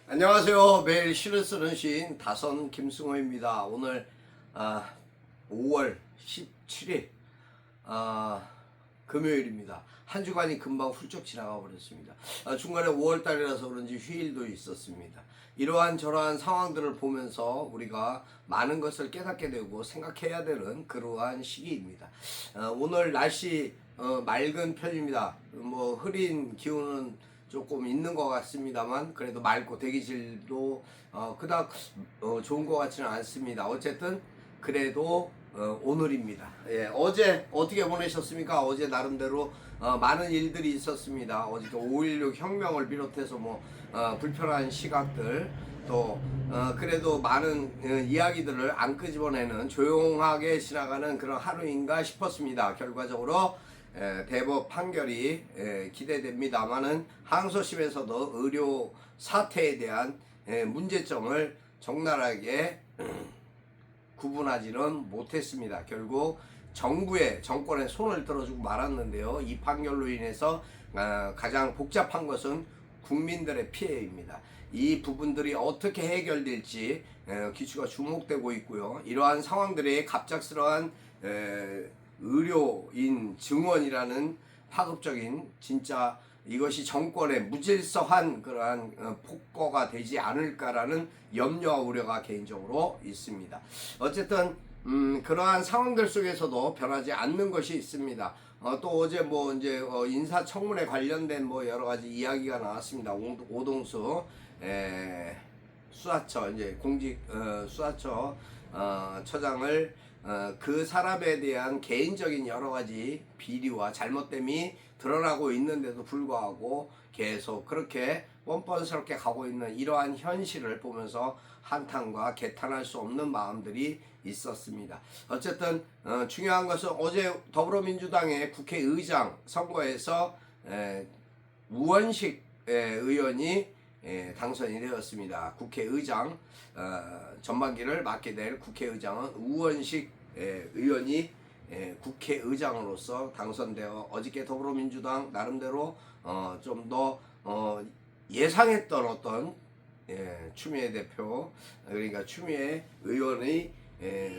안녕하세요. 매일 시를 쓰는 시인 다선 김승호입니다. 오늘 5월 17일 금요일입니다. 한 주간이 금방 훌쩍 지나가 버렸습니다. 중간에 5월 달이라서 그런지 휴일도 있었습니다. 이러한 저러한 상황들을 보면서 우리가 많은 것을 깨닫게 되고 생각해야 되는 그러한 시기입니다. 오늘 날씨 맑은 편입니다. 뭐 흐린 기운은 조금 있는 것 같습니다만 그래도 맑고 대기질도 그닥 좋은 것 같지는 않습니다. 어쨌든 그래도 오늘입니다. 예, 어제 어떻게 보내셨습니까? 어제 나름대로 많은 일들이 있었습니다. 어제 5.16 혁명을 비롯해서 불편한 시각들 또 그래도 많은 이야기들을 안 끄집어내는 조용하게 지나가는 그런 하루인가 싶었습니다. 결과적으로 대법 판결이 기대됩니다만은 항소심에서도 의료 사태에 대한 문제점을 적나라하게 구분하지는 못했습니다. 결국 정권의 손을 들어주고 말았는데요. 이 판결로 인해서 가장 복잡한 것은 국민들의 피해입니다. 이 부분들이 어떻게 해결될지 귀추가 주목되고 있고요. 이러한 상황들이 갑작스러운 의료인 증원이라는 파급적인 진짜 이것이 정권의 무질서한 그러한 폭거가 되지 않을까라는 염려와 우려가 개인적으로 있습니다. 어쨌든 그러한 상황들 속에서도 변하지 않는 것이 있습니다. 또 어제 이제 인사청문회 관련된 여러 가지 이야기가 나왔습니다. 오동수 수사처 이제 공직 수사처 처장을 그 사람에 대한 개인적인 여러 가지 비리와 잘못됨이 드러나고 있는데도 불구하고 계속 그렇게 뻔뻔스럽게 가고 있는 이러한 현실을 보면서 한탄과 개탄할 수 없는 마음들이 있었습니다. 어쨌든 중요한 것은 어제 더불어민주당의 국회의장 선거에서 우원식 의원이 당선이 되었습니다. 국회의장 전반기를 맡게 될 국회의장은 우원식 의원이 국회의장으로서 당선되어 어저께 더불어민주당 나름대로 좀 더 예상했던 어떤 추미애 대표 그러니까 추미애 의원의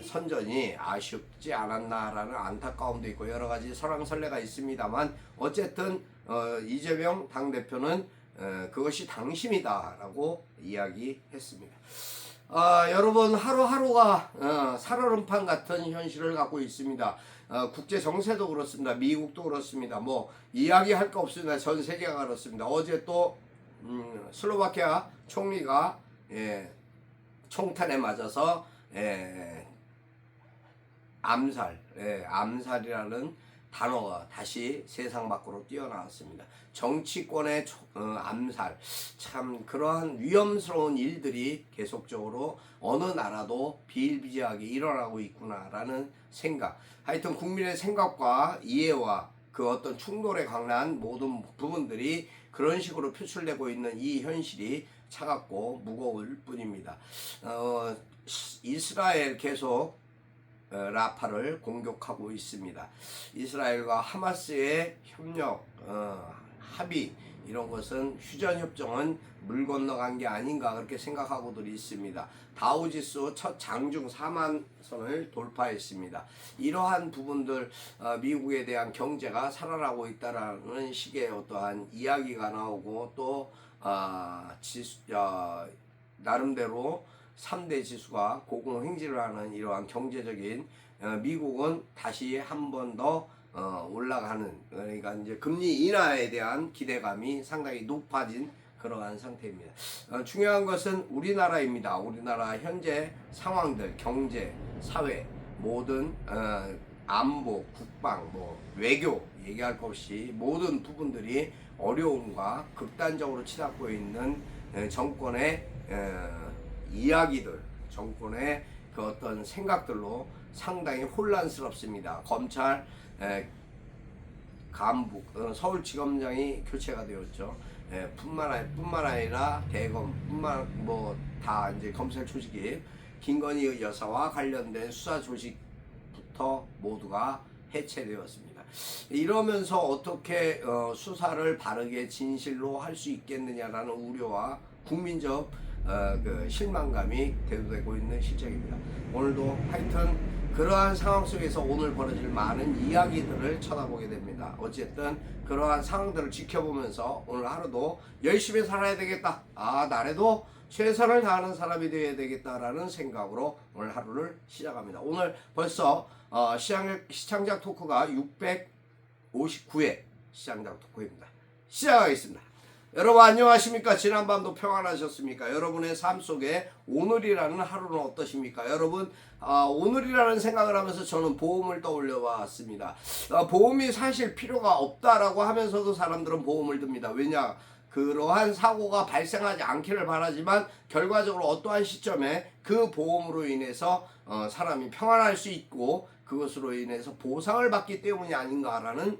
선전이 아쉽지 않았나라는 안타까움도 있고 여러 가지 설왕설래가 있습니다만 어쨌든 이재명 당대표는 그것이 당심이다라고 이야기했습니다. 여러분 하루하루가 살얼음판 같은 현실을 갖고 있습니다. 국제 정세도 그렇습니다. 미국도 그렇습니다. 이야기할 거 없습니다. 전 세계가 그렇습니다. 어제 또 슬로바키아 총리가 총탄에 맞아서 암살이라는 단어가 다시 세상 밖으로 뛰어나왔습니다. 정치권의 암살, 참 그러한 위험스러운 일들이 계속적으로 어느 나라도 비일비재하게 일어나고 있구나라는 생각. 하여튼 국민의 생각과 이해와 그 어떤 충돌에 관한 모든 부분들이 그런 식으로 표출되고 있는 이 현실이 차갑고 무거울 뿐입니다. 이스라엘 계속 라파를 공격하고 있습니다. 이스라엘과 하마스의 협력, 합의 이런 것은 휴전협정은 물 건너간 게 아닌가 그렇게 생각하고들 있습니다. 다우지수 첫 장중 4만 선을 돌파했습니다. 이러한 부분들 미국에 대한 경제가 살아나고 있다라는 식의 어떠한 이야기가 나오고 또 나름대로 3대 지수가 고공행진을 하는 이러한 경제적인 미국은 다시 한 번 더 올라가는 그러니까 이제 금리 인하에 대한 기대감이 상당히 높아진 그러한 상태입니다. 중요한 것은 우리나라입니다. 우리나라 현재 상황들 경제, 사회 모든 안보, 국방, 외교 얘기할 것 없이 모든 부분들이 어려움과 극단적으로 치닫고 있는 정권의 이야기들, 정권의 그 어떤 생각들로 상당히 혼란스럽습니다. 검찰 간부, 서울지검장이 교체가 되었죠. 뿐만 아니라 대검, 다 이제 검찰 조직이 김건희 여사와 관련된 수사 조직부터 모두가 해체되었습니다. 이러면서 어떻게 수사를 바르게 진실로 할 수 있겠느냐라는 우려와 국민적 그 실망감이 대두되고 있는 실정입니다. 오늘도 하여튼 그러한 상황 속에서 오늘 벌어질 많은 이야기들을 쳐다보게 됩니다. 어쨌든 그러한 상황들을 지켜보면서 오늘 하루도 열심히 살아야 되겠다. 나래도 최선을 다하는 사람이 되어야 되겠다라는 생각으로 오늘 하루를 시작합니다. 오늘 벌써 시청자 토크가 659회 시청자 토크입니다. 시작하겠습니다. 여러분 안녕하십니까? 지난밤도 평안하셨습니까? 여러분의 삶 속에 오늘이라는 하루는 어떠십니까? 여러분 오늘이라는 생각을 하면서 저는 보험을 떠올려 봤습니다. 보험이 사실 필요가 없다라고 하면서도 사람들은 보험을 듭니다. 왜냐? 그러한 사고가 발생하지 않기를 바라지만 결과적으로 어떠한 시점에 그 보험으로 인해서 사람이 평안할 수 있고 그것으로 인해서 보상을 받기 때문이 아닌가라는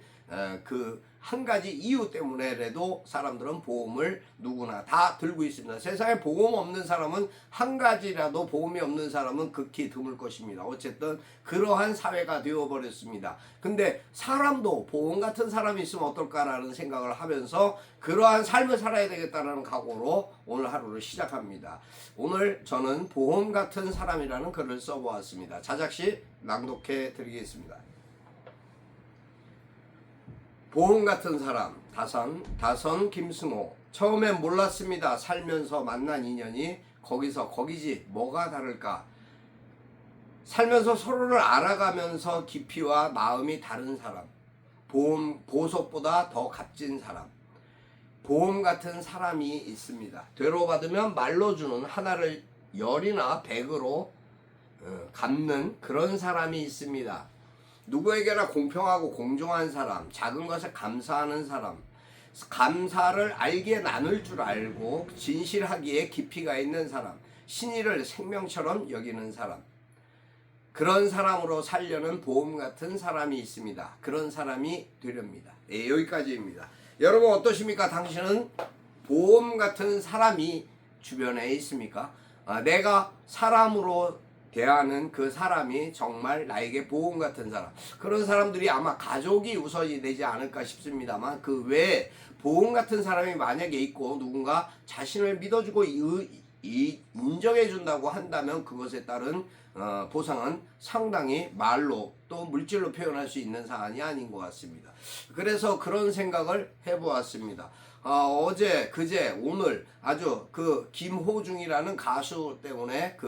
그 한 가지 이유 때문에라도 사람들은 보험을 누구나 다 들고 있습니다. 세상에 보험 없는 사람은 한 가지라도 보험이 없는 사람은 극히 드물 것입니다. 어쨌든 그러한 사회가 되어버렸습니다. 근데 사람도 보험 같은 사람이 있으면 어떨까라는 생각을 하면서 그러한 삶을 살아야 되겠다는 각오로 오늘 하루를 시작합니다. 오늘 저는 보험 같은 사람이라는 글을 써보았습니다. 자작시 낭독해 드리겠습니다. 보험 같은 사람 다선 김승호. 처음엔 몰랐습니다. 살면서 만난 인연이 거기서 거기지 뭐가 다를까. 살면서 서로를 알아가면서 깊이와 마음이 다른 사람. 보석보다 더 값진 사람. 보험 같은 사람이 있습니다. 되로 받으면 말로 주는 하나를 10이나 100으로 갚는 그런 사람이 있습니다. 누구에게나 공평하고 공정한 사람, 작은 것에 감사하는 사람, 감사를 알게 나눌 줄 알고 진실하기에 깊이가 있는 사람, 신의를 생명처럼 여기는 사람, 그런 사람으로 살려는 보험 같은 사람이 있습니다. 그런 사람이 되렵니다. 여기까지입니다. 여러분 어떠십니까? 당신은 보험 같은 사람이 주변에 있습니까? 내가 사람으로 대하는 그 사람이 정말 나에게 보험 같은 사람, 그런 사람들이 아마 가족이 우선이 되지 않을까 싶습니다만 그 외에 보험 같은 사람이 만약에 있고 누군가 자신을 믿어주고 인정해준다고 한다면 그것에 따른 보상은 상당히 말로 또 물질로 표현할 수 있는 사안이 아닌 것 같습니다. 그래서 그런 생각을 해보았습니다. 어제 그제 오늘 아주 그 김호중이라는 가수 때문에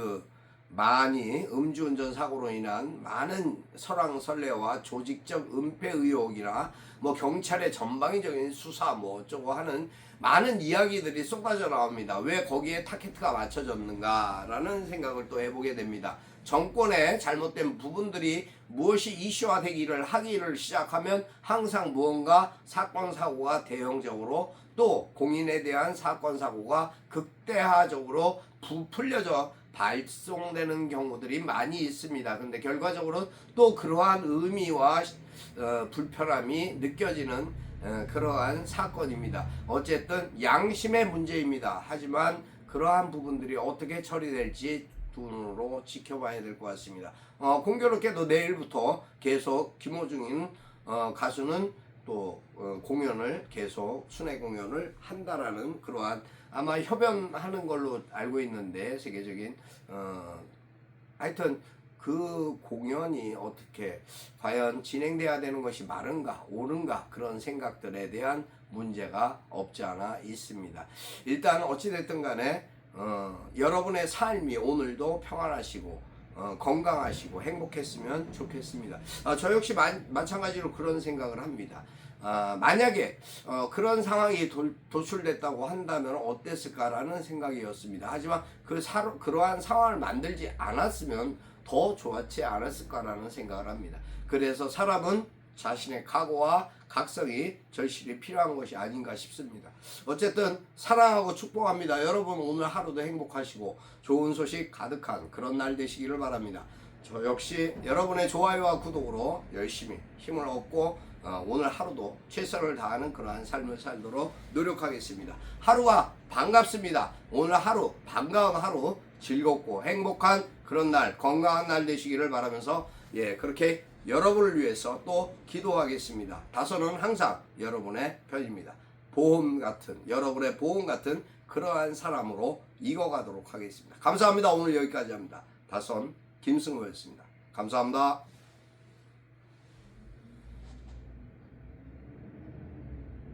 많이 음주운전 사고로 인한 많은 설왕설래와 조직적 은폐 의혹이나 경찰의 전방위적인 수사 어쩌고 하는 많은 이야기들이 쏟아져 나옵니다. 왜 거기에 타켓가 맞춰졌는가라는 생각을 또 해보게 됩니다. 정권의 잘못된 부분들이 무엇이 이슈화되기를 하기를 시작하면 항상 무언가 사건 사고가 대형적으로 또 공인에 대한 사건 사고가 극대화적으로 부풀려져 발송되는 경우들이 많이 있습니다. 근데 결과적으로 또 그러한 의미와 불편함이 느껴지는 그러한 사건입니다. 어쨌든 양심의 문제입니다. 하지만 그러한 부분들이 어떻게 처리될지 눈으로 지켜봐야 될 것 같습니다. 공교롭게도 내일부터 계속 김호중인 가수는 또 공연을 계속 순회 공연을 한다라는 그러한 아마 협연하는 걸로 알고 있는데 세계적인 하여튼 그 공연이 어떻게 과연 진행돼야 되는 것이 맞은가 옳은가 그런 생각들에 대한 문제가 없지 않아 있습니다. 일단 어찌됐든 간에 여러분의 삶이 오늘도 평안하시고 건강하시고 행복했으면 좋겠습니다. 저 역시 마찬가지로 그런 생각을 합니다. 만약에 그런 상황이 도출됐다고 한다면 어땠을까라는 생각이었습니다. 하지만 그러한 상황을 만들지 않았으면 더 좋았지 않았을까라는 생각을 합니다. 그래서 사람은 자신의 각오와 각성이 절실히 필요한 것이 아닌가 싶습니다. 어쨌든 사랑하고 축복합니다. 여러분 오늘 하루도 행복하시고 좋은 소식 가득한 그런 날 되시기를 바랍니다. 저 역시 여러분의 좋아요와 구독으로 열심히 힘을 얻고 오늘 하루도 최선을 다하는 그러한 삶을 살도록 노력하겠습니다. 하루가 반갑습니다. 오늘 하루 반가운 하루 즐겁고 행복한 그런 날 건강한 날 되시기를 바라면서 그렇게 여러분을 위해서 또 기도하겠습니다. 다선은 항상 여러분의 편입니다. 보험 같은, 여러분의 보험 같은 그러한 사람으로 익어가도록 하겠습니다. 감사합니다. 오늘 여기까지 합니다. 다선 김승호였습니다. 감사합니다.